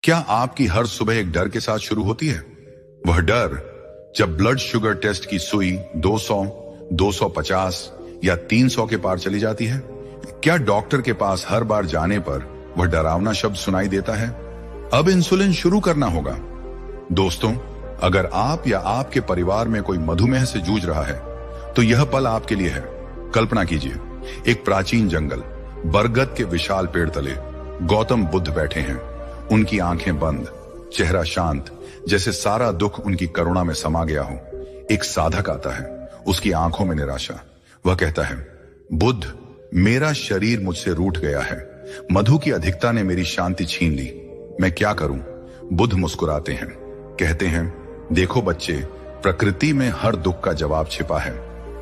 क्या आपकी हर सुबह एक डर के साथ शुरू होती है? वह डर जब ब्लड शुगर टेस्ट की सुई 200, 250 या 300 के पार चली जाती है? क्या डॉक्टर के पास हर बार जाने पर वह डरावना शब्द सुनाई देता है, अब इंसुलिन शुरू करना होगा? दोस्तों, अगर आप या आपके परिवार में कोई मधुमेह से जूझ रहा है तो यह पल आपके लिए है। कल्पना कीजिए, एक प्राचीन जंगल, बरगद के विशाल पेड़ तले गौतम बुद्ध बैठे हैं। उनकी आंखें बंद, चेहरा शांत, जैसे सारा दुख उनकी करुणा में समा गया हो। एक साधक आता है, उसकी आंखों में निराशा। वह कहता है, बुद्ध, मेरा शरीर मुझसे रूठ गया है। मधु की अधिकता ने मेरी शांति छीन ली। मैं क्या करूं? बुद्ध मुस्कुराते हैं, कहते हैं, देखो बच्चे, प्रकृति में हर दुख का जवाब छिपा है।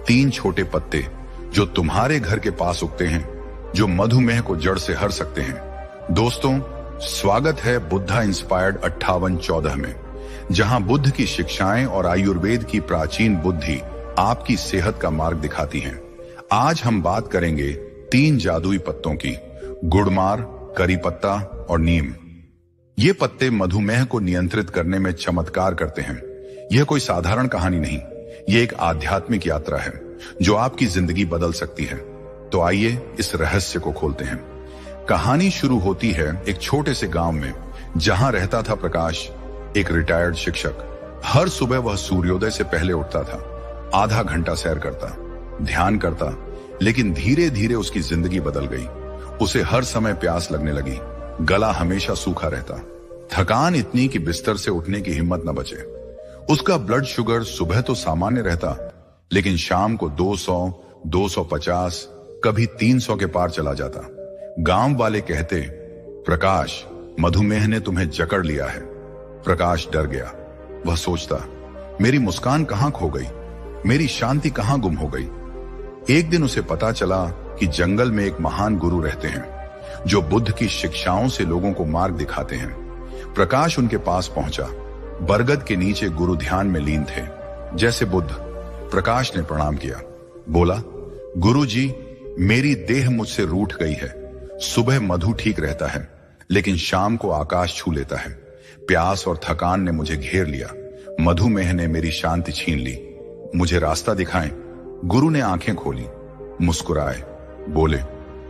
3 छोटे पत्ते जो तुम्हारे घर के पास उगते हैं, जो मधुमेह को जड़ से हर सकते हैं। दोस्तों, स्वागत है बुद्धा इंस्पायर्ड 5814 में, जहां बुद्ध की शिक्षाएं और आयुर्वेद की प्राचीन बुद्धि आपकी सेहत का मार्ग दिखाती हैं। आज हम बात करेंगे 3 जादुई पत्तों की, गुड़मार, करी पत्ता और नीम। ये पत्ते मधुमेह को नियंत्रित करने में चमत्कार करते हैं। यह कोई साधारण कहानी नहीं, यह एक आध्यात्मिक यात्रा है जो आपकी जिंदगी बदल सकती है। तो आइए इस रहस्य को खोलते हैं। कहानी शुरू होती है एक छोटे से गांव में, जहां रहता था प्रकाश, एक रिटायर्ड शिक्षक। हर सुबह वह सूर्योदय से पहले उठता था, आधा घंटा सैर करता, ध्यान करता, लेकिन धीरे धीरे उसकी जिंदगी बदल गई। उसे हर समय प्यास लगने लगी, गला हमेशा सूखा रहता, थकान इतनी कि बिस्तर से उठने की हिम्मत न बचे। उसका ब्लड शुगर सुबह तो सामान्य रहता, लेकिन शाम को 200, 250, कभी 300 के पार चला जाता। गांव वाले कहते, प्रकाश, मधुमेह ने तुम्हें जकड़ लिया है। प्रकाश डर गया। वह सोचता, मेरी मुस्कान कहां खो गई, मेरी शांति कहां गुम हो गई। एक दिन उसे पता चला कि जंगल में एक महान गुरु रहते हैं जो बुद्ध की शिक्षाओं से लोगों को मार्ग दिखाते हैं। प्रकाश उनके पास पहुंचा। बरगद के नीचे गुरु ध्यान में लीन थे, जैसे बुद्ध। प्रकाश ने प्रणाम किया, बोला, गुरु जी, मेरी देह मुझसे रूठ गई है। सुबह मधु ठीक रहता है, लेकिन शाम को आकाश छू लेता है। प्यास और थकान ने मुझे घेर लिया। मधुमेह ने मेरी शांति छीन ली। मुझे रास्ता दिखाएं। गुरु ने आंखें खोली, मुस्कुराए, बोले,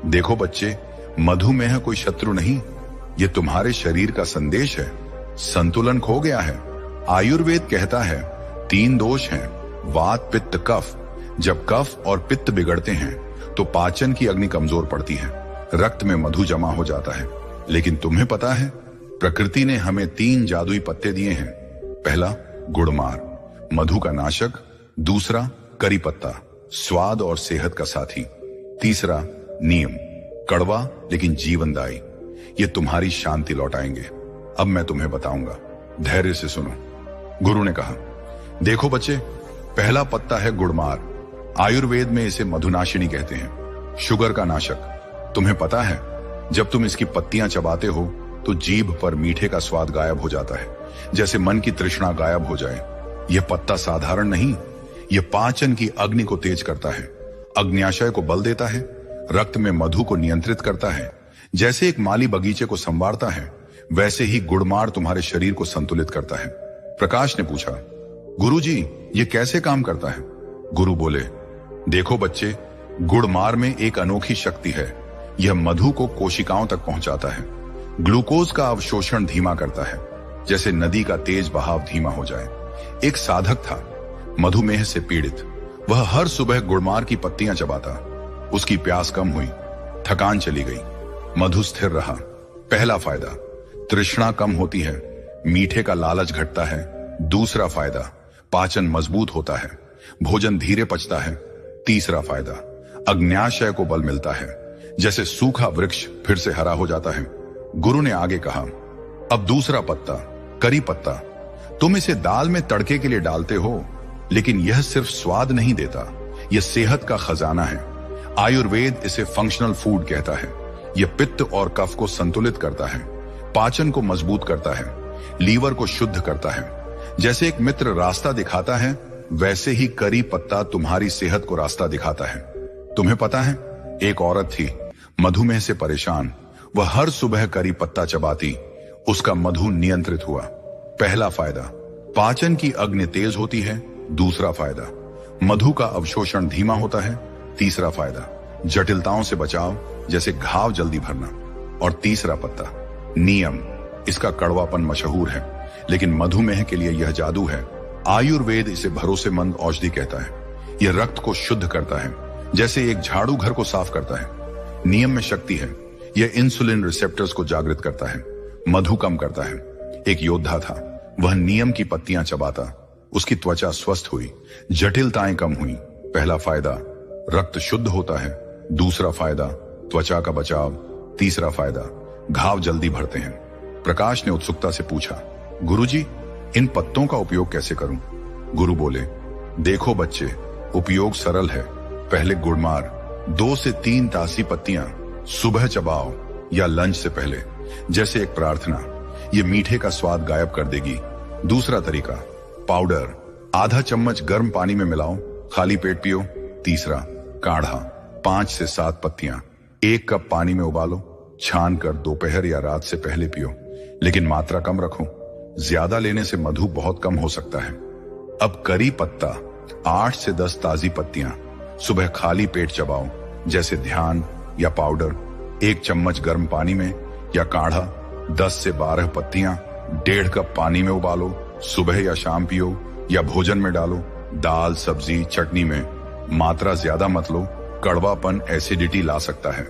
देखो बच्चे, मधुमेह कोई शत्रु नहीं, ये तुम्हारे शरीर का संदेश है। संतुलन खो गया है। आयुर्वेद कहता है 3 दोष हैं, वात, पित्त, कफ। जब कफ और पित्त बिगड़ते हैं तो पाचन की अग्नि कमजोर पड़ती है, रक्त में मधु जमा हो जाता है। लेकिन तुम्हें पता है, प्रकृति ने हमें 3 जादुई पत्ते दिए हैं। पहला, गुड़मार, मधु का नाशक। दूसरा, करी पत्ता, स्वाद और सेहत का साथी। तीसरा, नीम, कड़वा लेकिन जीवनदायी। ये तुम्हारी शांति लौटाएंगे। अब मैं तुम्हें बताऊंगा, धैर्य से सुनो। गुरु ने कहा, देखो बच्चे, पहला पत्ता है गुड़मार। आयुर्वेद में इसे मधुनाशिनी कहते हैं, शुगर का नाशक। तुम्हें पता है, जब तुम इसकी पत्तियां चबाते हो तो जीभ पर मीठे का स्वाद गायब हो जाता है, जैसे मन की तृष्णा गायब हो जाए। यह पत्ता साधारण नहीं, यह पाचन की अग्नि को तेज करता है, अग्न्याशय को बल देता है, रक्त में मधु को नियंत्रित करता है। जैसे एक माली बगीचे को संवारता है, वैसे ही गुड़मार तुम्हारे शरीर को संतुलित करता है। प्रकाश ने पूछा, गुरुजी, ये कैसे काम करता है? गुरु बोले, देखो बच्चे, गुड़मार में एक अनोखी शक्ति है। यह मधु को कोशिकाओं तक पहुंचाता है, ग्लूकोज का अवशोषण धीमा करता है, जैसे नदी का तेज बहाव धीमा हो जाए। एक साधक था, मधुमेह से पीड़ित। वह हर सुबह गुड़मार की पत्तियां चबाता। उसकी प्यास कम हुई, थकान चली गई, मधु स्थिर रहा। पहला फायदा, तृष्णा कम होती है, मीठे का लालच घटता है। दूसरा फायदा, पाचन मजबूत होता है, भोजन धीरे पचता है। तीसरा फायदा, अग्न्याशय को बल मिलता है, जैसे सूखा वृक्ष फिर से हरा हो जाता है। गुरु ने आगे कहा, अब दूसरा पत्ता, करी पत्ता। तुम इसे दाल में तड़के के लिए डालते हो, लेकिन यह सिर्फ स्वाद नहीं देता, यह सेहत का खजाना है। आयुर्वेद इसे फंक्शनल फूड कहता है। यह पित्त और कफ को संतुलित करता है, पाचन को मजबूत करता है, लीवर को शुद्ध करता है। जैसे एक मित्र रास्ता दिखाता है, वैसे ही करी पत्ता तुम्हारी सेहत को रास्ता दिखाता है। तुम्हें पता है, एक औरत थी, मधुमेह से परेशान। वह हर सुबह करी पत्ता चबाती। उसका मधु नियंत्रित हुआ। पहला फायदा, पाचन की अग्नि तेज होती है। दूसरा फायदा, मधु का अवशोषण धीमा होता है। तीसरा फायदा, जटिलताओं से बचाव, जैसे घाव जल्दी भरना। और तीसरा पत्ता, नियम। इसका कड़वापन मशहूर है, लेकिन मधुमेह के लिए यह जादू है। आयुर्वेद इसे भरोसेमंद औषधि कहता है। यह रक्त को शुद्ध करता है, जैसे एक झाड़ू घर को साफ करता है। नियम में शक्ति है। यह इंसुलिन रिसेप्टर्स को जागृत करता है, मधु कम करता है। एक योद्धा था, वह नियम की पत्तियां चबाता। उसकी त्वचा स्वस्थ हुई, जटिलताएं कम हुई। पहला फायदा, रक्त शुद्ध होता है। दूसरा फायदा, त्वचा का बचाव। तीसरा फायदा, घाव जल्दी भरते हैं। प्रकाश ने उत्सुकता से पूछा, गुरुजी, इन पत्तों का उपयोग कैसे करूं? गुरु बोले, देखो बच्चे, उपयोग सरल है। पहले गुड़मार 2 से 3 तासी पत्तियां सुबह चबाओ या लंच से पहले, जैसे एक प्रार्थना। ये मीठे का स्वाद गायब कर देगी। दूसरा तरीका, पाउडर आधा चम्मच गर्म पानी में मिलाओ, खाली पेट पियो। तीसरा, काढ़ा 5 से 7 पत्तियां 1 कप पानी में उबालो, छान कर दोपहर या रात से पहले पियो, लेकिन मात्रा कम रखो। ज्यादा लेने से मधु बहुत कम हो सकता है। अब करी पत्ता 8 से 10 ताजी पत्तियां सुबह खाली पेट चबाओ, जैसे ध्यान या पाउडर। 1 चम्मच गर्म पानी में, या काढ़ा 10 से 12 पत्तियां 1.5 कप पानी में उबालो, सुबह या शाम पियो, या भोजन में डालो, दाल सब्जी चटनी में। मात्रा ज्यादा मत लो, कड़वापन एसिडिटी ला सकता है।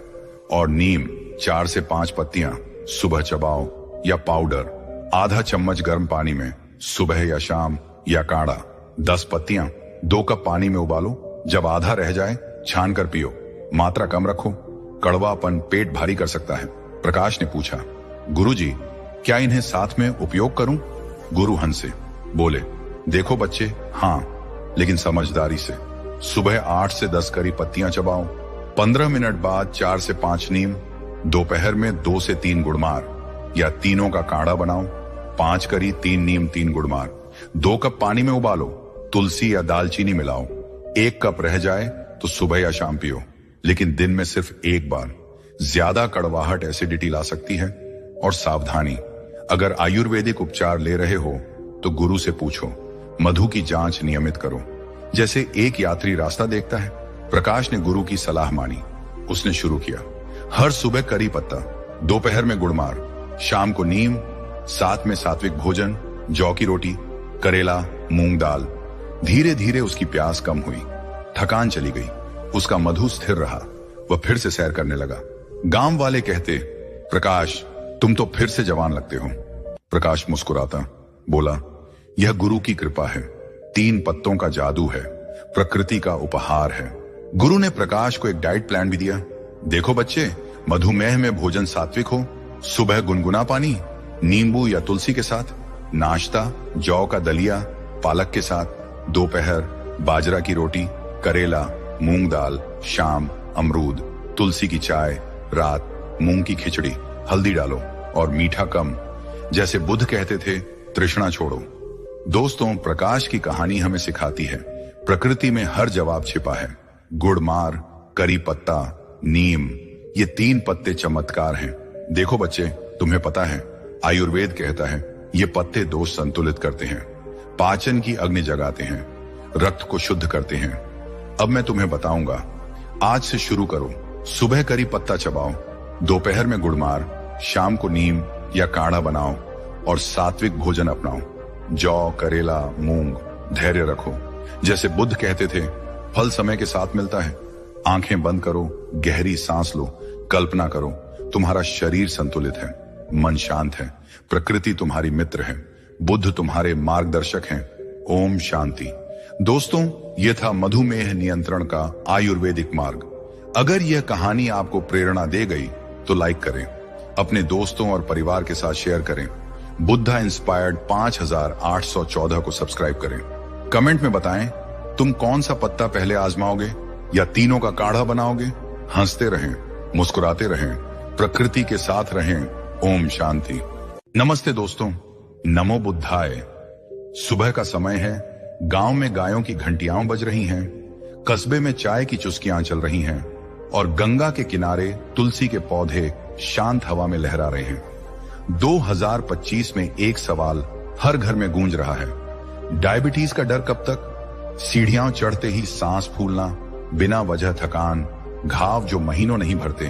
और नीम 4 से 5 पत्तियां सुबह चबाओ, या पाउडर आधा चम्मच गर्म पानी में, सुबह या शाम। या काढ़ा 10 पत्तियां 2 कप पानी में उबालो, जब आधा रह जाए छान कर पियो। मात्रा कम रखो, कड़वापन पेट भारी कर सकता है। प्रकाश ने पूछा, गुरुजी, क्या इन्हें साथ में उपयोग करूं? गुरु हंसे, बोले, देखो बच्चे, हाँ, लेकिन समझदारी से। सुबह 8 से 10 करी पत्तियां चबाओ, 15 मिनट बाद 4 से 5 नीम, दोपहर में 2 से 3 गुड़मार, या तीनों का काढ़ा बनाओ। 5 करी 3 नीम 3 गुड़मार, 2 कप पानी में उबालो, तुलसी या दालचीनी मिलाओ। 1 कप रह जाए तो सुबह या शाम पियो, लेकिन दिन में सिर्फ 1 बार। ज्यादा कड़वाहट एसिडिटी ला सकती है। और सावधानी, अगर आयुर्वेदिक उपचार ले रहे हो तो गुरु से पूछो। मधु की जांच नियमित करो, जैसे एक यात्री रास्ता देखता है। प्रकाश ने गुरु की सलाह मानी। उसने शुरू किया, हर सुबह करी पत्ता, दोपहर में गुड़मार, शाम को नीम, साथ में सात्विक भोजन, जौ की रोटी, करेला, मूंग दाल। धीरे धीरे उसकी प्यास कम हुई, थकान चली गई, उसका मधु स्थिर रहा। वह फिर से सैर करने लगा। गांव वाले कहते, प्रकाश, तुम तो फिर से जवान लगते हो। प्रकाश मुस्कुराता बोला, यह गुरु की कृपा है। 3 पत्तों का जादू है, प्रकृति का उपहार है। गुरु ने प्रकाश को एक डाइट प्लान भी दिया। देखो बच्चे, मधुमेह में भोजन सात्विक हो, सुबह गुनगुना पानी नींबू या तुलसी के साथ, नाश्ता जौ का दलिया पालक के साथ, दोपहर बाजरा की रोटी, करेला, मूंग दाल, शाम अमरूद, तुलसी की चाय, रात मूंग की खिचड़ी, हल्दी डालो और मीठा कम। जैसे बुद्ध कहते थे, तृष्णा छोड़ो। दोस्तों, प्रकाश की कहानी हमें सिखाती है, प्रकृति में हर जवाब छिपा है। गुड़मार, करी पत्ता, नीम, ये 3 पत्ते चमत्कार हैं। देखो बच्चे, तुम्हें पता है, आयुर्वेद कहता है ये पत्ते दोष संतुलित करते हैं, पाचन की अग्नि जगाते हैं, रक्त को शुद्ध करते हैं। अब मैं तुम्हें बताऊंगा। आज से शुरू करो, सुबह करी पत्ता चबाओ, दोपहर में गुड़मार, शाम को नीम या काढ़ा बनाओ और सात्विक भोजन अपनाओ। जौ, करेला, मूंग। धैर्य रखो, जैसे बुद्ध कहते थे, फल समय के साथ मिलता है। आंखें बंद करो, गहरी सांस लो, कल्पना करो तुम्हारा शरीर संतुलित है, मन शांत है, प्रकृति तुम्हारी मित्र है, बुद्ध तुम्हारे मार्गदर्शक हैं। ओम शांति। दोस्तों, यह था मधुमेह नियंत्रण का आयुर्वेदिक मार्ग। अगर यह कहानी आपको प्रेरणा दे गई तो लाइक करें, अपने दोस्तों और परिवार के साथ शेयर करें। बुद्धा इंस्पायर्ड 5814 को सब्सक्राइब करें। कमेंट में बताएं तुम कौन सा पत्ता पहले आजमाओगे या तीनों का काढ़ा बनाओगे। हंसते रहें, मुस्कुराते रहें, प्रकृति के साथ रहें। ओम शांति। नमस्ते दोस्तों, नमो बुद्धाय। सुबह का समय है, गांव में गायों की घंटियां बज रही हैं, कस्बे में चाय की चुस्कियां चल रही हैं और गंगा के किनारे तुलसी के पौधे शांत हवा में लहरा रहे हैं। 2025 में एक सवाल हर घर में गूंज रहा है, डायबिटीज का डर कब तक? सीढ़ियां चढ़ते ही सांस फूलना, बिना वजह थकान, घाव जो महीनों नहीं भरते।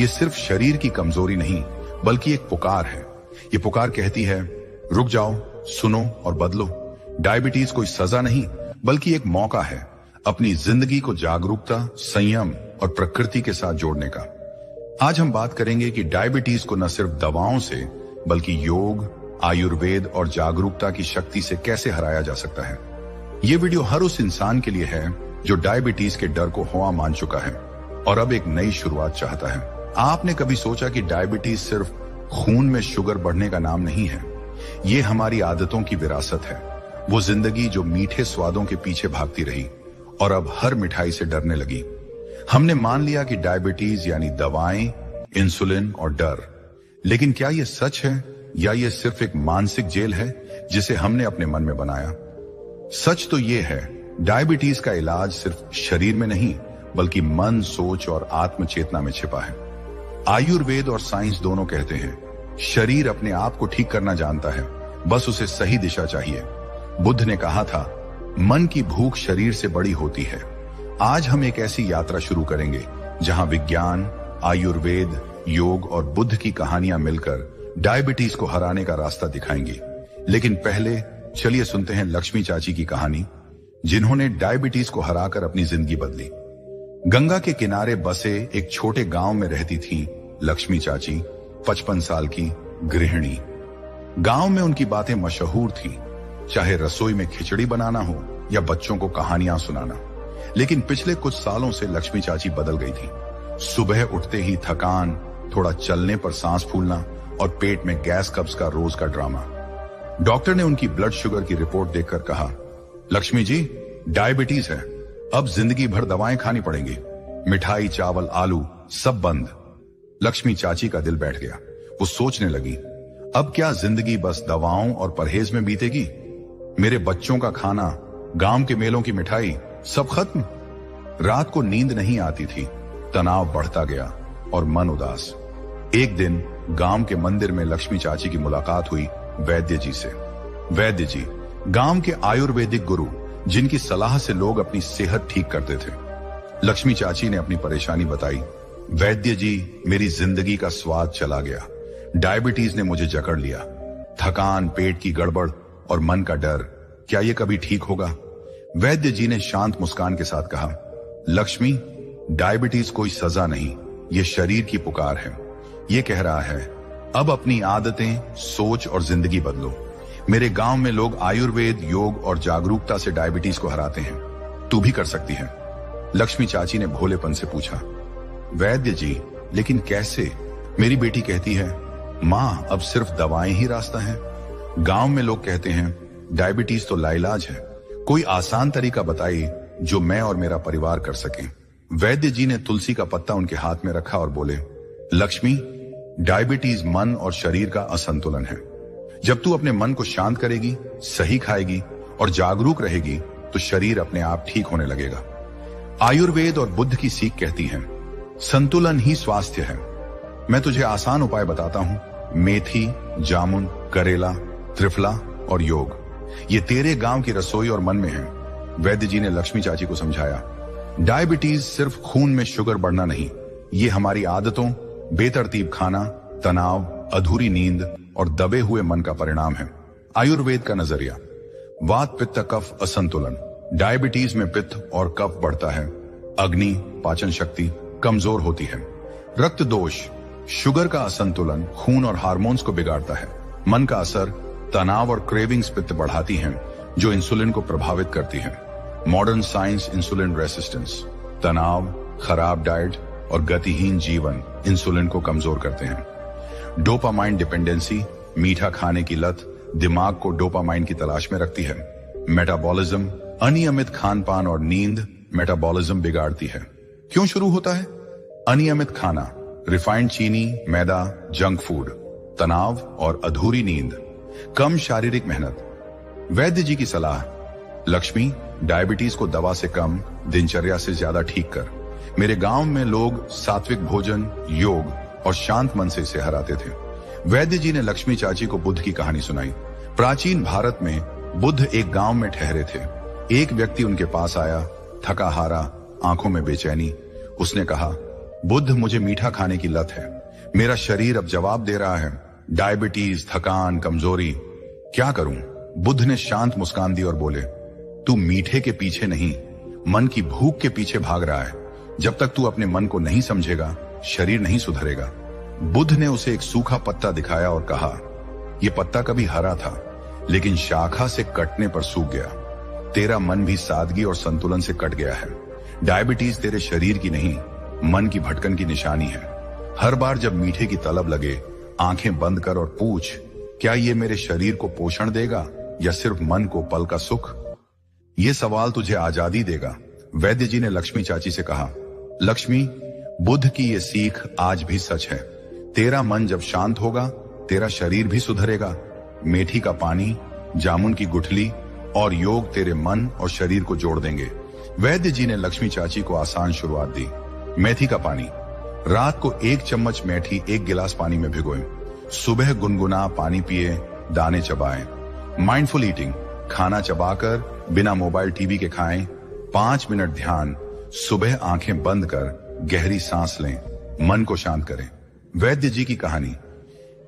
ये सिर्फ शरीर की कमजोरी नहीं बल्कि एक पुकार है। ये पुकार कहती है, रुक जाओ, सुनो और बदलो। डायबिटीज कोई सजा नहीं बल्कि एक मौका है अपनी जिंदगी को जागरूकता, संयम और प्रकृति के साथ जोड़ने का। आज हम बात करेंगे कि डायबिटीज को न सिर्फ दवाओं से बल्कि योग, आयुर्वेद और जागरूकता की शक्ति से कैसे हराया जा सकता है। ये वीडियो हर उस इंसान के लिए है जो डायबिटीज के डर को हुआ मान चुका है और अब एक नई शुरुआत चाहता है। आपने कभी सोचा कि डायबिटीज सिर्फ खून में शुगर बढ़ने का नाम नहीं है? ये हमारी आदतों की विरासत है, वो जिंदगी जो मीठे स्वादों के पीछे भागती रही और अब हर मिठाई से डरने लगी। हमने मान लिया कि डायबिटीज यानी दवाएं, इंसुलिन और डर। लेकिन क्या यह सच है या यह सिर्फ एक मानसिक जेल है जिसे हमने अपने मन में बनाया? सच तो यह है, डायबिटीज का इलाज सिर्फ शरीर में नहीं बल्कि मन, सोच और आत्म चेतना में छिपा है। आयुर्वेद और साइंस दोनों कहते हैं शरीर अपने आप को ठीक करना जानता है, बस उसे सही दिशा चाहिए। बुद्ध ने कहा था, मन की भूख शरीर से बड़ी होती है। आज हम एक ऐसी यात्रा शुरू करेंगे जहां विज्ञान, आयुर्वेद, योग और बुद्ध की कहानियां मिलकर डायबिटीज को हराने का रास्ता दिखाएंगी। लेकिन पहले चलिए सुनते हैं लक्ष्मी चाची की कहानी, जिन्होंने डायबिटीज को हराकर अपनी जिंदगी बदली। गंगा के किनारे बसे एक छोटे गांव में रहती थी लक्ष्मी चाची, 55 साल की गृहिणी। गांव में उनकी बातें मशहूर थी, चाहे रसोई में खिचड़ी बनाना हो या बच्चों को कहानियां सुनाना। लेकिन पिछले कुछ सालों से लक्ष्मी चाची बदल गई थी। सुबह उठते ही थकान, थोड़ा चलने पर सांस फूलना और पेट में गैस कब्ज का रोज का ड्रामा। डॉक्टर ने उनकी ब्लड शुगर की रिपोर्ट देखकर कहा, लक्ष्मी जी, डायबिटीज है, अब जिंदगी भर दवाएं खानी पड़ेंगी। मिठाई, चावल, आलू सब बंद। लक्ष्मी चाची का दिल बैठ गया। वो सोचने लगी, अब क्या जिंदगी बस दवाओं और परहेज में बीतेगी? मेरे बच्चों का खाना, गांव के मेलों की मिठाई सब खत्म। रात को नींद नहीं आती थी, तनाव बढ़ता गया और मन उदास। एक दिन गांव के मंदिर में लक्ष्मी चाची की मुलाकात हुई वैद्य जी से। वैद्य जी गांव के आयुर्वेदिक गुरु, जिनकी सलाह से लोग अपनी सेहत ठीक करते थे। लक्ष्मी चाची ने अपनी परेशानी बताई। वैद्य जी, मेरी जिंदगी का स्वाद चला गया। डायबिटीज ने मुझे जकड़ लिया। थकान, पेट की गड़बड़ और मन का डर, क्या ये कभी ठीक होगा? वैद्य जी ने शांत मुस्कान के साथ कहा, लक्ष्मी, डायबिटीज कोई सजा नहीं, ये शरीर की पुकार है। ये कह रहा है, अब अपनी आदतें, सोच और जिंदगी बदलो। मेरे गांव में लोग आयुर्वेद, योग और जागरूकता से डायबिटीज को हराते हैं, तू भी कर सकती है। लक्ष्मी चाची ने भोलेपन से पूछा, वैद्य जी, लेकिन कैसे? मेरी बेटी कहती है, माँ, अब सिर्फ दवाएं ही रास्ता है। गांव में लोग कहते हैं डायबिटीज तो लाइलाज है, कोई आसान तरीका बताइए जो मैं और मेरा परिवार कर सकें। वैद्य जी ने तुलसी का पत्ता उनके हाथ में रखा और बोले, लक्ष्मी, डायबिटीज मन और शरीर का असंतुलन है। जब तू अपने मन को शांत करेगी, सही खाएगी और जागरूक रहेगी तो शरीर अपने आप ठीक होने लगेगा। आयुर्वेद और बुद्ध की सीख कहती है, संतुलन ही स्वास्थ्य है। मैं तुझे आसान उपाय बताता हूं, मेथी, जामुन, करेला, त्रिफला और योग। ये तेरे गांव की रसोई और मन में है। वैद्य जी ने लक्ष्मी चाची को समझाया, डायबिटीज सिर्फ खून में शुगर बढ़ना नहीं, ये हमारी आदतों, बेतरतीब खाना, तनाव, अधूरी नींद और दबे हुए मन का परिणाम है। आयुर्वेद का नजरिया, वात, पित्त, कफ असंतुलन। डायबिटीज में पित्त और कफ बढ़ता है, अग्नि, पाचन शक्ति कमजोर होती है। रक्त दोष, शुगर का असंतुलन खून और हार्मोन्स को बिगाड़ता है। मन का असर, तनाव और क्रेविंग्स पित्त बढ़ाती हैं जो इंसुलिन को प्रभावित करती है। मॉडर्न साइंस, इंसुलिन रेसिस्टेंस, तनाव, खराब डाइट और गतिहीन जीवन इंसुलिन को कमजोर करते हैं। डोपामाइन डिपेंडेंसी, मीठा खाने की लत दिमाग को डोपामाइन की तलाश में रखती है। मेटाबॉलिज्म, अनियमित खान-पान और नींद मेटाबॉलिज्म बिगाड़ती है। क्यों शुरू होता है? अनियमित खाना, रिफाइंड चीनी, मैदा, जंक फूड, तनाव और अधूरी नींद, कम शारीरिक मेहनत। वैद्य जी की सलाह, लक्ष्मी, डायबिटीज को दवा से कम, दिनचर्या से ज्यादा ठीक कर। मेरे गांव में लोग सात्विक भोजन, योग और शांत मन से इसे हराते थे। वैद्य जी ने लक्ष्मी चाची को बुद्ध की कहानी सुनाई। प्राचीन भारत में बुद्ध एक गांव में ठहरे थे। एक व्यक्ति उनके पास आया, थका हारा, आंखों में बेचैनी। उसने कहा, बुद्ध, मुझे मीठा खाने की लत है। मेरा शरीर अब जवाब दे रहा है, डायबिटीज, थकान, कमजोरी, क्या करूं? बुद्ध ने शांत मुस्कान दी और बोले, तू मीठे के पीछे नहीं, मन की भूख के पीछे भाग रहा है। जब तक तू अपने मन को नहीं समझेगा, शरीर नहीं सुधरेगा। बुद्ध ने उसे एक सूखा पत्ता दिखाया और कहा, यह पत्ता कभी हरा था, लेकिन शाखा से कटने पर सूख गया। तेरा मन भी सादगी और संतुलन से कट गया है। डायबिटीज तेरे शरीर की नहीं, मन की भटकन की निशानी है। हर बार जब मीठे की तलब लगे, आंखें बंद कर और पूछ, क्या ये मेरे शरीर को पोषण देगा या सिर्फ मन को पल का सुख? ये सवाल तुझे आजादी देगा। वैद्य जी ने लक्ष्मी चाची से कहा, लक्ष्मी, बुद्ध की ये सीख आज भी सच है। तेरा मन जब शांत होगा, तेरा शरीर भी सुधरेगा। मेथी का पानी, जामुन की गुठली और योग तेरे मन और शरीर को जोड़ देंगे। वैद्य जी ने लक्ष्मी चाची को आसान शुरुआत दी। मेथी का पानी, रात को 1 चम्मच मेथी 1 गिलास पानी में भिगोएं। सुबह गुनगुना पानी पिए, दाने चबाएं। माइंडफुल ईटिंग, खाना चबाकर बिना मोबाइल टीवी के खाएं। 5 मिनट ध्यान, सुबह आंखें बंद कर गहरी सांस लें, मन को शांत करें। वैद्य जी की कहानी।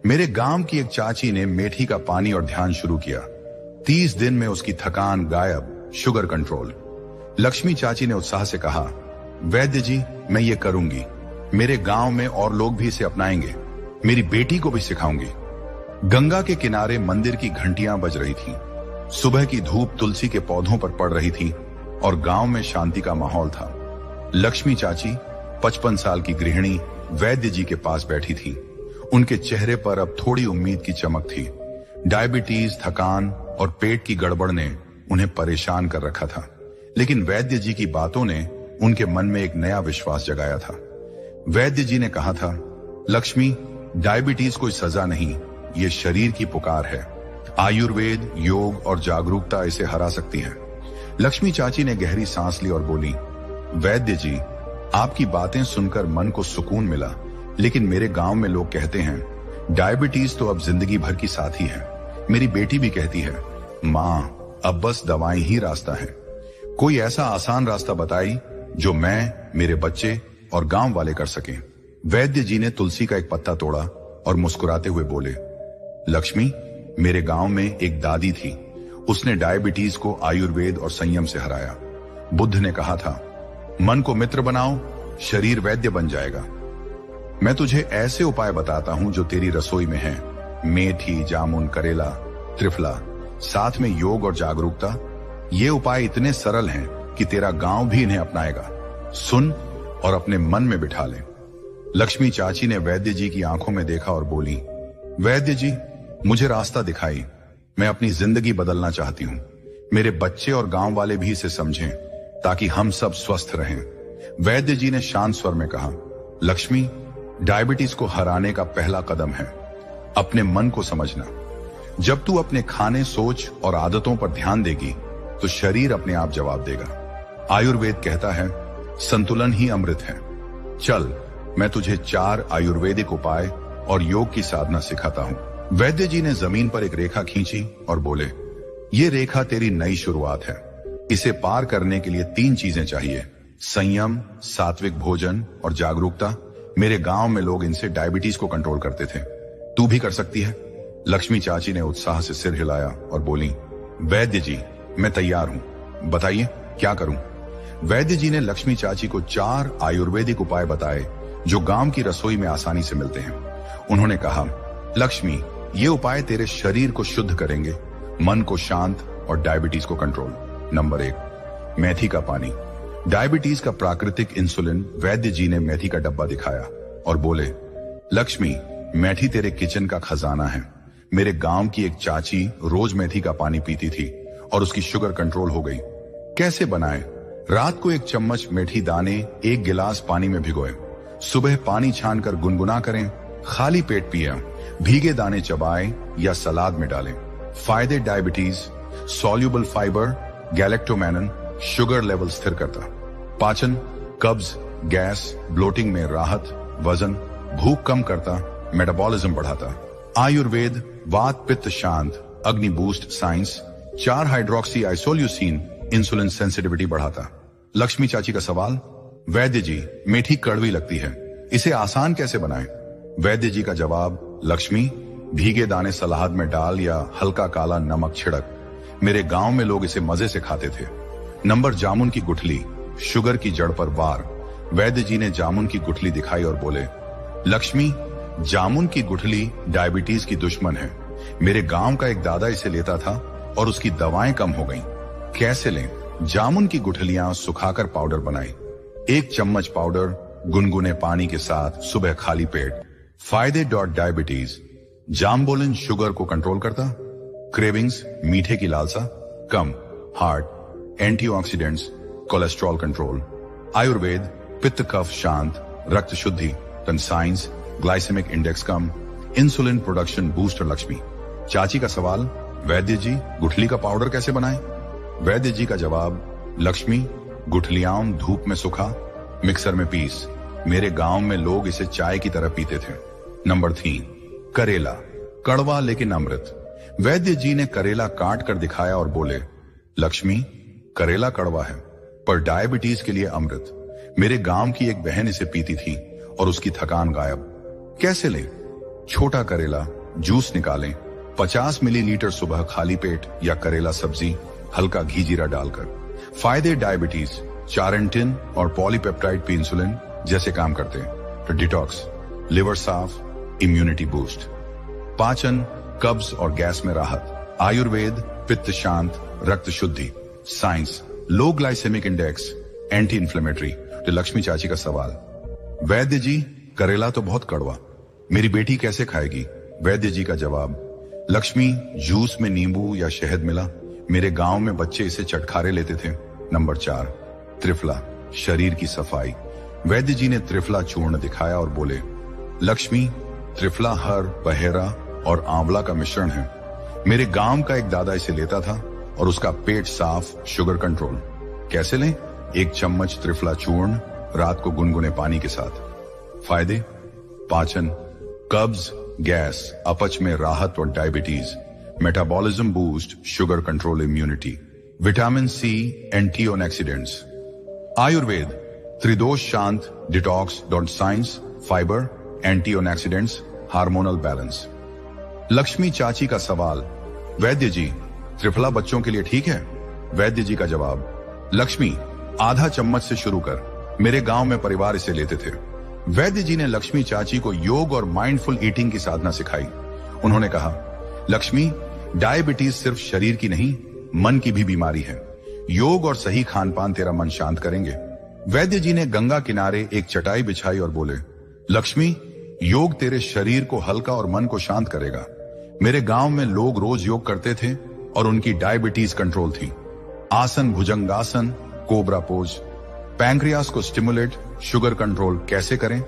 मेरे गांव की एक चाची ने मेथी का पानी और ध्यान शुरू किया। 30 दिन में उसकी थकान गायब, शुगर कंट्रोल। लक्ष्मी चाची ने उत्साह से कहा, वैद्य जी, मैं ये करूंगी। मेरे गांव में और लोग भी इसे अपनाएंगे। मेरी बेटी को भी सिखाऊंगी। गंगा के किनारे मंदिर की घंटियां बज रही थीं। सुबह की धूप तुलसी के पौधों पर पड़ रही थी और गांव में शांति का माहौल था। लक्ष्मी चाची 55 साल की गृहिणी वैद्य जी के पास बैठी थी। उनके चेहरे पर अब थोड़ी उम्मीद की चमक थी। डायबिटीज, थकान और पेट की गड़बड़ ने उन्हें परेशान कर रखा था, लेकिन वैद्य जी की बातों ने उनके मन में एक नया विश्वास जगाया था। वैद्य जी ने कहा था, लक्ष्मी, डायबिटीज कोई सजा नहीं, ये शरीर की पुकार है। आयुर्वेद, योग और जागरूकता इसे हरा सकती है। लक्ष्मी चाची ने गहरी सांस ली और बोली, वैद्य जी, आपकी बातें सुनकर मन को सुकून मिला, लेकिन मेरे गांव में लोग कहते हैं डायबिटीज तो अब जिंदगी भर की साथी है। मेरी बेटी भी कहती है, माँ, अब बस दवाएं ही रास्ता है। कोई ऐसा आसान रास्ता बताई जो मैं, मेरे बच्चे और गांव वाले कर सकें। वैद्य जी ने तुलसी का एक पत्ता तोड़ा और मुस्कुराते हुए बोले, लक्ष्मी, मेरे गांव में एक दादी थी। उसने डायबिटीज को आयुर्वेद और संयम से हराया। बुद्ध ने कहा था, मन को मित्र बनाओ, शरीर वैद्य बन जाएगा। मैं तुझे ऐसे उपाय बताता हूं जो तेरी रसोई में हैं। मेथी, जामुन, करेला, त्रिफला, साथ में योग और जागरूकता। ये उपाय इतने सरल हैं कि तेरा गांव भी इन्हें अपनाएगा। सुन और अपने मन में बिठा ले। लक्ष्मी चाची ने वैद्य जी की आंखों में देखा और बोली, वैद्य जी, मुझे रास्ता दिखाई। मैं अपनी जिंदगी बदलना चाहती हूँ। मेरे बच्चे और गांव वाले भी इसे समझें ताकि हम सब स्वस्थ रहें। वैद्य जी ने शांत स्वर में कहा, लक्ष्मी, डायबिटीज को हराने का पहला कदम है अपने मन को समझना। जब तू अपने खाने, सोच और आदतों पर ध्यान देगी तो शरीर अपने आप जवाब देगा। आयुर्वेद कहता है, संतुलन ही अमृत है। चल, मैं तुझे 4 आयुर्वेदिक उपाय और योग की साधना सिखाता हूं। वैद्य जी ने जमीन पर एक रेखा खींची और बोले, ये रेखा तेरी नई शुरुआत है। इसे पार करने के लिए 3 चीजें चाहिए, संयम, सात्विक भोजन और जागरूकता। मेरे गांव में लोग इनसे डायबिटीज को कंट्रोल करते थे। तू भी कर सकती है। लक्ष्मी चाची ने उत्साह से सिर हिलाया और बोली, वैद्य जी, मैं तैयार हूं। बताइए क्या करूं? वैद्य जी ने लक्ष्मी चाची को 4 आयुर्वेदिक उपाय बताए जो गांव की रसोई में आसानी से मिलते हैं। उन्होंने कहा, लक्ष्मी, ये उपाय तेरे शरीर को शुद्ध करेंगे, मन को शांत और डायबिटीज को कंट्रोल। नंबर 1, मेथी का पानी। डायबिटीज का प्राकृतिक इंसुलिन। वैद्य जी ने मेथी का डब्बा दिखाया और बोले, लक्ष्मी, मेथी तेरे किचन का खजाना है। मेरे गांव की एक चाची रोज मेथी का पानी पीती थी और उसकी शुगर कंट्रोल हो गई। कैसे बनाए? रात को 1 चम्मच मेथी दाने 1 गिलास पानी में भिगोए। सुबह पानी छानकर गुनगुना करें। खाली पेट पिए। भीगे दाने चबाएं या सलाद में डालें। फायदे diabetes, soluble fibre, galactomannan, sugar level स्थिर करता। पाचन, कब्ज, गैस, ब्लोटिंग में राहत, वजन, भूख कम करता, मेटाबॉलिज्म बढ़ाता। आयुर्वेद वात पित्त शांत, अग्नि boost science, 4 hydroxy isoleucine insulin sensitivity बढ़ाता। लक्ष्मी चाची का सवाल, वैद्य जी मेथी कड़वी लगती है, इसे आसान कैसे बनाएं? वैद्य जी का जवाब, लक्ष्मी भीगे दाने सलाद में डाल या हल्का काला नमक छिड़क, मेरे गांव में लोग इसे मजे से खाते थे। नंबर जामुन की गुठली, शुगर की जड़ पर वार। वैद्य जी ने जामुन की गुठली दिखाई और बोले, लक्ष्मी जामुन की गुठली डायबिटीज की दुश्मन है, मेरे गांव का एक दादा इसे लेता था और उसकी दवाएं कम हो गईं। कैसे लें? जामुन की गुठलियां सुखाकर पाउडर बनाएं। 1 चम्मच पाउडर गुनगुने पानी के साथ सुबह खाली पेट। फायदे डायबिटीज, जामबोलिन शुगर को कंट्रोल करता, क्रेविंग्स मीठे की लालसा कम, heart, antioxidants, cholesterol control, Ayurveda पित्त कफ शांत, रक्त शुद्धि, साइंस ग्लाइसेमिक इंडेक्स कम, इंसुलिन प्रोडक्शन बूस्टर। लक्ष्मी चाची का सवाल, वैद्य जी गुठली का पाउडर कैसे बनाएं? वैद्य जी का जवाब, लक्ष्मी गुठलियां धूप में सुखा, मिक्सर में पीस, मेरे गांव में लोग इसे चाय की तरह पीते थे। नंबर 3 करेला, कड़वा लेकिन अमृत। वैद्य जी ने करेला काट कर दिखाया और बोले, लक्ष्मी करेला कड़वा है पर डायबिटीज के लिए अमृत, मेरे गांव की एक बहन इसे पीती थी और उसकी थकान गायब। कैसे लें? छोटा करेला जूस निकालें, 50 मिलीलीटर सुबह खाली पेट या करेला सब्जी हल्का घी जीरा डालकर। फायदे डायबिटीज, चारेंटिन और पॉलीपेप्टाइड पे इंसुलिन जैसे काम करते हैं। तो डिटॉक्स, लिवर साफ, इम्यूनिटी बूस्ट, पाचन कब्ज और गैस में राहत, आयुर्वेद पित्त शांत, रक्त शुद्धि, साइंस लो ग्लाइसेमिक इंडेक्स, एंटी इंफ्लेमेटरी। तो लक्ष्मी चाची का सवाल, वैद्य जी करेला तो बहुत कड़वा, मेरी बेटी कैसे खाएगी? वैद्य जी का जवाब, लक्ष्मी जूस में नींबू या शहद मिला, मेरे गांव में बच्चे इसे चटखारे लेते थे। नंबर 4 त्रिफला, शरीर की सफाई। वैद्य जी ने त्रिफला चूर्ण दिखाया और बोले, लक्ष्मी त्रिफला हर, बहेरा और आंवला का मिश्रण है, मेरे गांव का एक दादा इसे लेता था और उसका पेट साफ, शुगर कंट्रोल। कैसे लें? 1 चम्मच त्रिफला चूर्ण रात को गुनगुने पानी के साथ। फायदे, पाचन, कब्ज, गैस, अपच में राहत और diabetes, metabolism boost, sugar control, immunity, vitamin C, antioxidants, Ayurveda त्रिदोष शांत, detox, science, fibre, antioxidants, hormonal balance. Lakshmi चाची का सवाल, वैद्य जी त्रिफला बच्चों के लिए ठीक है? वैद्य जी का जवाब, लक्ष्मी आधा चम्मच से शुरू कर, मेरे गांव में परिवार इसे लेते थे। वैद्य जी ने लक्ष्मी चाची को योग और माइंडफुल ईटिंग की साधना सिखाई। उन्होंने कहा, लक्ष्मी डायबिटीज सिर्फ शरीर की नहीं, मन की भी बीमारी है, योग और सही खान पान तेरा मन शांत करेंगे। वैद्य जी ने गंगा किनारे एक चटाई बिछाई और बोले, लक्ष्मी योग तेरे शरीर को हल्का और मन को शांत करेगा, मेरे गांव में लोग रोज योग करते थे और उनकी डायबिटीज कंट्रोल थी। आसन भुजंगासन, कोबरा पोज, पैंक्रियास को स्टिमुलेट, शुगर कंट्रोल। कैसे करें?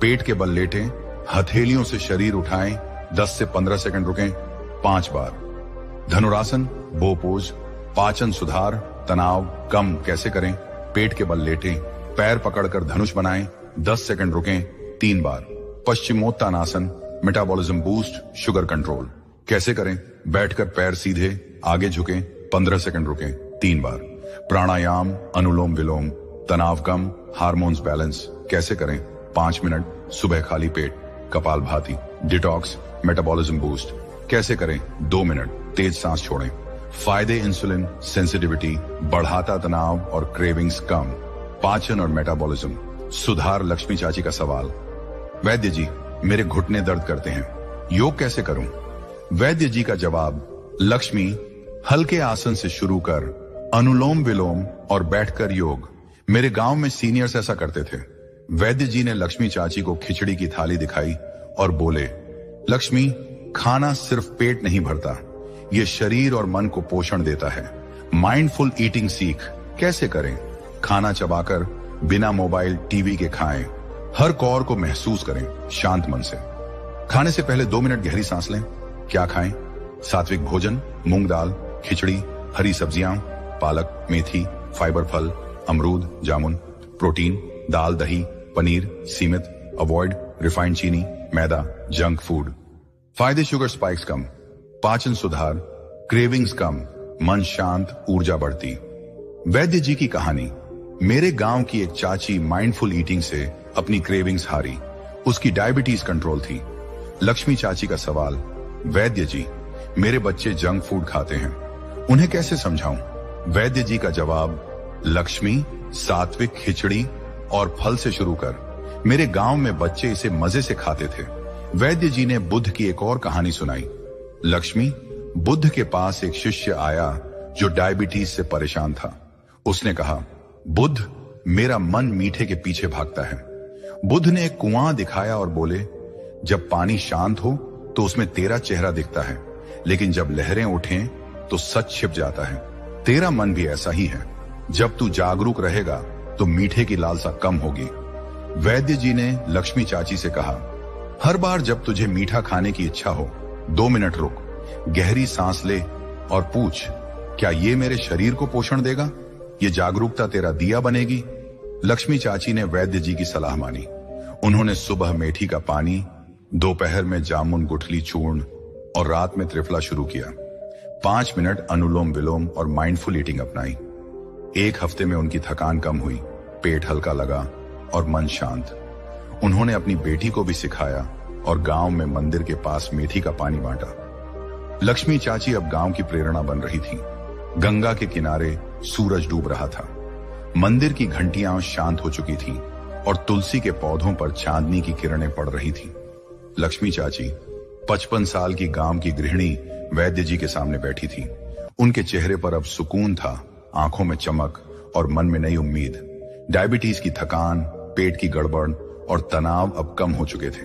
पेट के बल लेटें, हथेलियों से शरीर उठाएं, 10 से 15 सेकंड रुकें 5 बार। धनुरासन, बो पोज, पाचन सुधार, तनाव कम। कैसे करें? पेट के बल लेटें, पैर पकड़कर धनुष बनाएं, 10 सेकंड रुकें 3 बार। Paschimottanasana, metabolism boost, sugar control. कैसे करें? बैठकर पैर सीधे आगे झुकें, 15 सेकंड रुकें 3 बार। प्राणायाम, अनुलोम विलोम, तनाव कम, हार्मोन्स बैलेंस। कैसे करें? 5 मिनट सुबह खाली पेट, कपालभाति। Detox, metabolism boost. कैसे करें? 2 मिनट तेज सांस छोड़ें। फायदे, इंसुलिन सेंसिटिविटी बढ़ाता, तनाव और क्रेविंग्स कम, पाचन और मेटाबॉलिज्म सुधार। लक्ष्मी चाची का सवाल, वैद्य जी मेरे घुटने दर्द करते हैं, योग कैसे करूं? वैद्य जी का जवाब, लक्ष्मी हल्के आसन से शुरू कर, अनुलोम विलोम और बैठकर योग, मेरे गांव में सीनियर्स ऐसा करते थे। वैद्य जी ने लक्ष्मी चाची को खिचड़ी की थाली दिखाई और बोले, लक्ष्मी खाना सिर्फ पेट नहीं भरता, ये शरीर और मन को पोषण देता है। माइंडफुल ईटिंग सीख। कैसे करें? खाना चबाकर बिना मोबाइल टीवी के खाएं, हर कौर को महसूस करें शांत मन से। खाने से पहले 2 मिनट गहरी सांस लें। क्या खाएं? सात्विक भोजन, मूंग दाल, खिचड़ी, हरी सब्जियां, पालक, मेथी, फाइबर फल, अमरूद, जामुन। प्रोटीन, दाल, दही, पनीर, सीमित। अवॉइड रिफाइंड चीनी, मैदा, जंक फूड। फायदे: शुगर स्पाइक्स कम, पाचन सुधार, क्रेविंग्स कम, मन शांत, ऊर्जा बढ़ती। वैद्य जी की कहानी। मेरे गांव की एक चाची माइंडफुल ईटिंग से अपनी क्रेविंग्स हारी, उसकी डायबिटीज कंट्रोल थी। लक्ष्मी चाची का सवाल: वैद्य जी, मेरे बच्चे जंक फूड खाते हैं, उन्हें कैसे समझाऊं? वैद्य जी का जवाब: लक्ष्मी, सात्विक खिचड़ी और फल से शुरू कर। मेरे गांव में बच्चे इसे मजे से खाते थे। वैद्य जी ने बुद्ध की एक और कहानी सुनाई। लक्ष्मी, बुद्ध के पास एक शिष्य आया जो डायबिटीज से परेशान था। उसने कहा, बुद्ध, मेरा मन मीठे के पीछे भागता है। बुद्ध ने एक कुआं दिखाया और बोले, जब पानी शांत हो तो उसमें तेरा चेहरा दिखता है, लेकिन जब लहरें उठें तो सच छिप जाता है। तेरा मन भी ऐसा ही है। जब तू जागरूक रहेगा तो मीठे की लालसा कम होगी। वैद्य जी ने लक्ष्मी चाची से कहा, हर बार जब तुझे मीठा खाने की इच्छा हो, 2 मिनट रुक, गहरी सांस ले और पूछ, क्या ये मेरे शरीर को पोषण देगा? ये जागरूकता तेरा दिया बनेगी। लक्ष्मी चाची ने वैद्य जी की सलाह मानी। उन्होंने सुबह मेथी का पानी, दोपहर में जामुन गुठली चूर्ण और रात में त्रिफला शुरू किया। 5 मिनट अनुलोम विलोम और माइंडफुल ईटिंग अपनाई। 1 हफ्ते में उनकी थकान कम हुई, पेट हल्का लगा और मन शांत। उन्होंने अपनी बेटी को भी सिखाया और गांव में मंदिर के पास मेथी का पानी बांटा। लक्ष्मी चाची अब गांव की प्रेरणा बन रही थी। गंगा के किनारे सूरज डूब रहा था, मंदिर की घंटियां शांत हो चुकी थीं और तुलसी के पौधों पर चांदनी की किरणें पड़ रही थीं। लक्ष्मी चाची 55 साल की गांव की गृहिणी वैद्य जी के सामने बैठी थी। उनके चेहरे पर अब सुकून था, आंखों में चमक और मन में नई उम्मीद। डायबिटीज की थकान, पेट की गड़बड़ और तनाव अब कम हो चुके थे।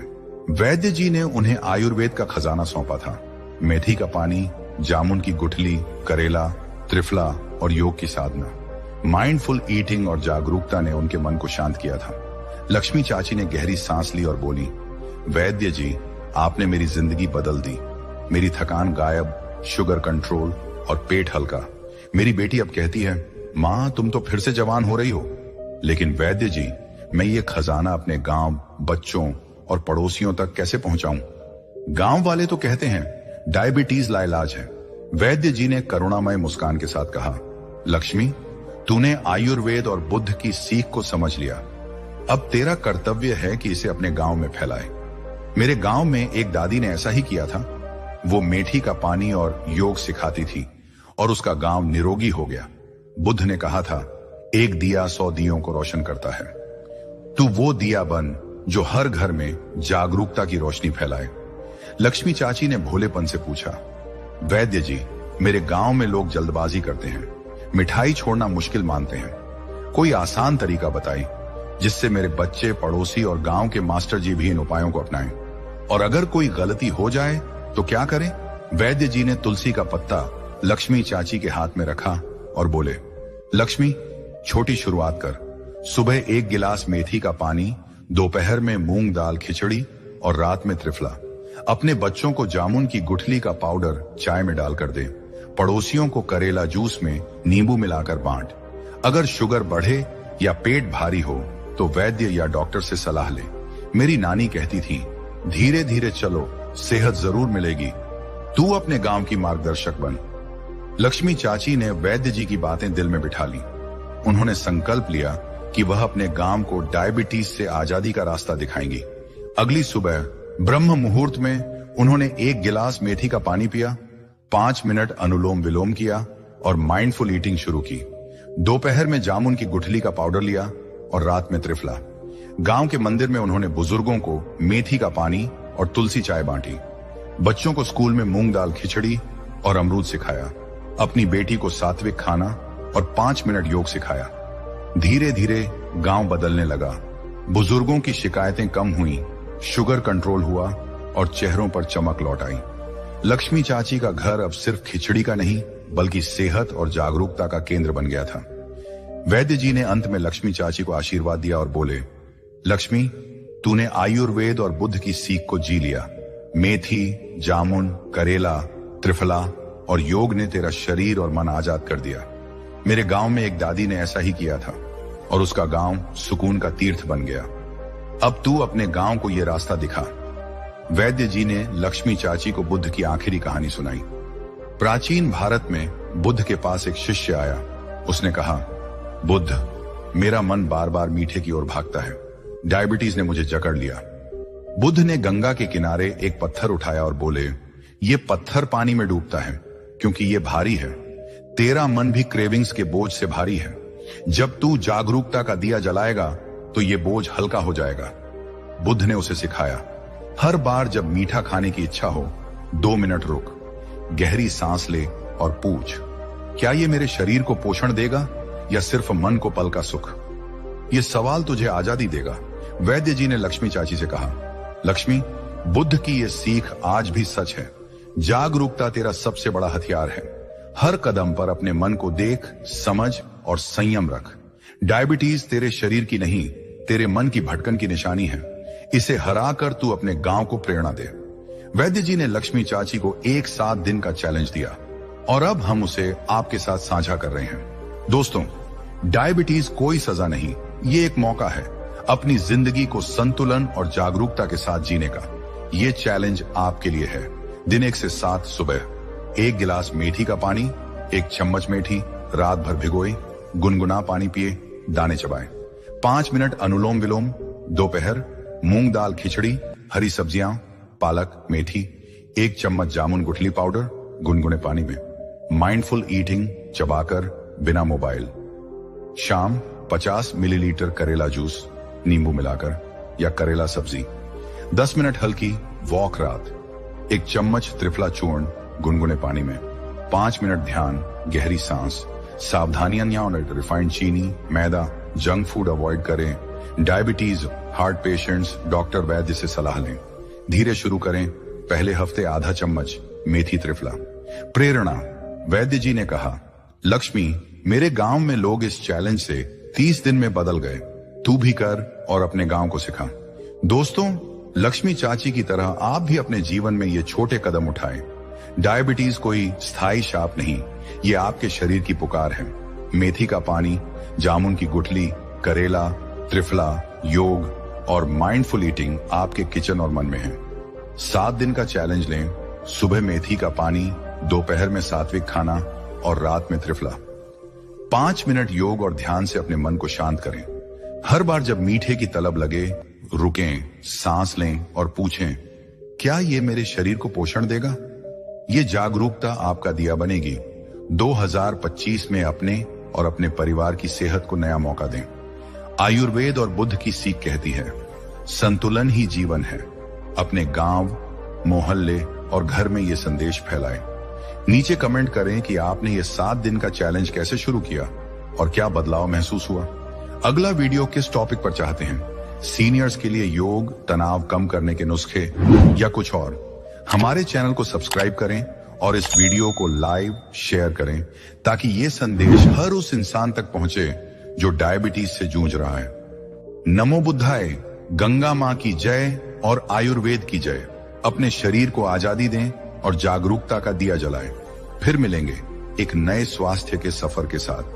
वैद्य जी ने उन्हें आयुर्वेद का खजाना सौंपा था। मेथी का पानी, जामुन की गुठली, करेला, त्रिफला और योग की साधना। माइंडफुल ईटिंग और जागरूकता ने उनके मन को शांत किया था। लक्ष्मी चाची ने गहरी सांस ली और बोली, वैद्य जी, आपने मेरी जिंदगी बदल दी। मेरी थकान गायब, शुगर कंट्रोल और पेट हल्का। मेरी बेटी अब कहती है, माँ तुम तो फिर से जवान हो रही हो। लेकिन वैद्य जी, मैं ये खजाना अपने गांव, बच्चों और पड़ोसियों तक कैसे पहुंचाऊं? गांव वाले तो कहते हैं डायबिटीज लाइलाज है। वैद्य जी ने करुणामय मुस्कान के साथ कहा, लक्ष्मी, तूने आयुर्वेद और बुद्ध की सीख को समझ लिया। अब तेरा कर्तव्य है कि इसे अपने गांव में फैलाए। मेरे गांव में एक दादी ने ऐसा ही किया था। वो मेथी का पानी और योग सिखाती थी और उसका गांव निरोगी हो गया। बुद्ध ने कहा था, एक दिया 100 दियों को रोशन करता है। तू वो दिया बन जो हर घर में जागरूकता की रोशनी फैलाए। लक्ष्मी चाची ने भोलेपन से पूछा, वैद्य जी, मेरे गांव में लोग जल्दबाजी करते हैं, मिठाई छोड़ना मुश्किल मानते हैं। कोई आसान तरीका बताइए जिससे मेरे बच्चे, पड़ोसी और गांव के मास्टर जी भी इन उपायों को अपनाएं। और अगर कोई गलती हो जाए तो क्या करें? वैद्य जी ने तुलसी का पत्ता लक्ष्मी चाची के हाथ में रखा और बोले, लक्ष्मी, छोटी शुरुआत कर। सुबह 1 गिलास मेथी का पानी, दोपहर में मूंग दाल खिचड़ी और रात में त्रिफला। अपने बच्चों को जामुन की गुठली का पाउडर चाय में डालकर दे। पड़ोसियों को करेला जूस में नींबू मिलाकर बांट। अगर शुगर बढ़े या पेट भारी हो तो वैद्य या डॉक्टर से सलाह ले। मेरी नानी कहती थी, धीरे धीरे चलो, सेहत जरूर मिलेगी। तू अपने गांव की मार्गदर्शक बन। लक्ष्मी चाची ने वैद्य जी की बातें दिल में बिठा ली। उन्होंने संकल्प लिया कि वह अपने गांव को डायबिटीज से आजादी का रास्ता दिखाएंगी। अगली सुबह ब्रह्म मुहूर्त में उन्होंने 1 गिलास मेथी का पानी पिया, 5 मिनट अनुलोम विलोम किया और माइंडफुल ईटिंग शुरू की। दोपहर में जामुन की गुठली का पाउडर लिया और रात में त्रिफला। गांव के मंदिर में उन्होंने बुजुर्गों को मेथी का पानी और तुलसी चाय बांटी। बच्चों को स्कूल में मूंग दाल खिचड़ी और अमरूद सिखाया। अपनी बेटी को सात्विक खाना और 5 मिनट योग सिखाया। धीरे धीरे गांव बदलने लगा। बुजुर्गों की शिकायतें कम हुई, शुगर कंट्रोल हुआ और चेहरों पर चमक लौट आई। लक्ष्मी चाची का घर अब सिर्फ खिचड़ी का नहीं बल्कि सेहत और जागरूकता का केंद्र बन गया था। वैद्य जी ने अंत में लक्ष्मी चाची को आशीर्वाद दिया और बोले, लक्ष्मी, तूने आयुर्वेद और बुद्ध की सीख को जी लिया। मेथी, जामुन, करेला, त्रिफला और योग ने तेरा शरीर और मन आजाद कर दिया। मेरे गांव में एक दादी ने ऐसा ही किया था और उसका गांव सुकून का तीर्थ बन गया। अब तू अपने गांव को यह रास्ता दिखा। वैद्य जी ने लक्ष्मी चाची को बुद्ध की आखिरी कहानी सुनाई। प्राचीन भारत में बुद्ध के पास एक शिष्य आया। उसने कहा, बुद्ध, मेरा मन बार बार मीठे की ओर भागता है। डायबिटीज ने मुझे जकड़ लिया। बुद्ध ने गंगा के किनारे एक पत्थर उठाया और बोले, ये पत्थर पानी में डूबता है क्योंकि ये भारी है। तेरा मन भी क्रेविंग्स के बोझ से भारी है। जब तू जागरूकता का दिया जलाएगा तो ये बोझ हल्का हो जाएगा। बुद्ध ने उसे सिखाया, हर बार जब मीठा खाने की इच्छा हो, 2 मिनट रुक, गहरी सांस ले और पूछ, क्या ये मेरे शरीर को पोषण देगा या सिर्फ मन को पल का सुख? ये सवाल तुझे आजादी देगा। वैद्य जी ने लक्ष्मी चाची से कहा, लक्ष्मी, बुद्ध की ये सीख आज भी सच है। जागरूकता तेरा सबसे बड़ा हथियार है। हर कदम पर अपने मन को देख, समझ और संयम रख। डायबिटीज तेरे शरीर की नहीं, तेरे मन की भटकन की निशानी है। इसे हरा कर तू अपने गांव को प्रेरणा दे। वैद्य जी ने लक्ष्मी चाची को एक 7 दिन का चैलेंज दिया और अब हम उसे आपके साथ साझा कर रहे हैं। दोस्तों, डायबिटीज कोई सजा नहीं, ये एक मौका है अपनी जिंदगी को संतुलन और जागरूकता के साथ जीने का। ये चैलेंज आपके लिए है। दिन 1 से 7 सुबह 1 गिलास मेथी का पानी, 1 चम्मच मेथी रात भर भिगोए, गुनगुना पानी पिए, दाने चबाएं। 5 मिनट अनुलोम विलोम। दोपहर मूंग दाल खिचड़ी, हरी सब्जियां, पालक, मेथी, 1 चम्मच जामुन गुठली पाउडर, गुनगुने पानी में। माइंडफुल ईटिंग, चबाकर, बिना मोबाइल। शाम 50 मिलीलीटर करेला जूस नींबू मिलाकर या करेला सब्जी। 10 मिनट हल्की वॉक रात। 1 चम्मच त्रिफला चूर्ण गुनगुने पानी में। 5 मिनट ध्यान, गहरी सांस। सावधानियां, रिफाइंड चीनी, मैदा, जंक फूड अवॉइड करें। डायबिटीज, हार्ट पेशेंट्स डॉक्टर वैद्य से सलाह लें। धीरे शुरू करें। पहले हफ्ते आधा चम्मच मेथी त्रिफला। प्रेरणा, वैद्य जी ने कहा, लक्ष्मी, मेरे गांव में लोग इस चैलेंज से 30 दिन में बदल गए। तू भी कर और अपने गांव को सिखा। दोस्तों, लक्ष्मी चाची की तरह आप भी अपने जीवन में ये छोटे कदम उठाएं। डायबिटीज कोई स्थायी शाप नहीं, ये आपके शरीर की पुकार है। मेथी का पानी, जामुन की गुठली, करेला, त्रिफला, योग और माइंडफुल ईटिंग आपके किचन और मन में है। 7 दिन का चैलेंज लें। सुबह मेथी का पानी, दोपहर में सात्विक खाना और रात में त्रिफला। 5 मिनट योग और ध्यान से अपने मन को शांत करें। हर बार जब मीठे की तलब लगे, रुकें, सांस लें और पूछें, क्या ये मेरे शरीर को पोषण देगा? ये जागरूकता आपका दिया बनेगी। 2025 में अपने और अपने परिवार की सेहत को नया मौका दें। आयुर्वेद और बुद्ध की सीख कहती है, संतुलन ही जीवन है। अपने गांव, मोहल्ले और घर में ये संदेश फैलाएं। नीचे कमेंट करें कि आपने ये 7 दिन का चैलेंज कैसे शुरू किया और क्या बदलाव महसूस हुआ। अगला वीडियो किस टॉपिक पर चाहते हैं? सीनियर्स के लिए योग, तनाव कम करने के नुस्खे या कुछ और? हमारे चैनल को सब्सक्राइब करें और इस वीडियो को लाइव शेयर करें ताकि ये संदेश हर उस इंसान तक पहुंचे जो डायबिटीज से जूझ रहा है। नमो बुद्धाय, गंगा मां की जय और आयुर्वेद की जय। अपने शरीर को आजादी दें और जागरूकता का दिया जलाएं। फिर मिलेंगे एक नए स्वास्थ्य के सफर के साथ।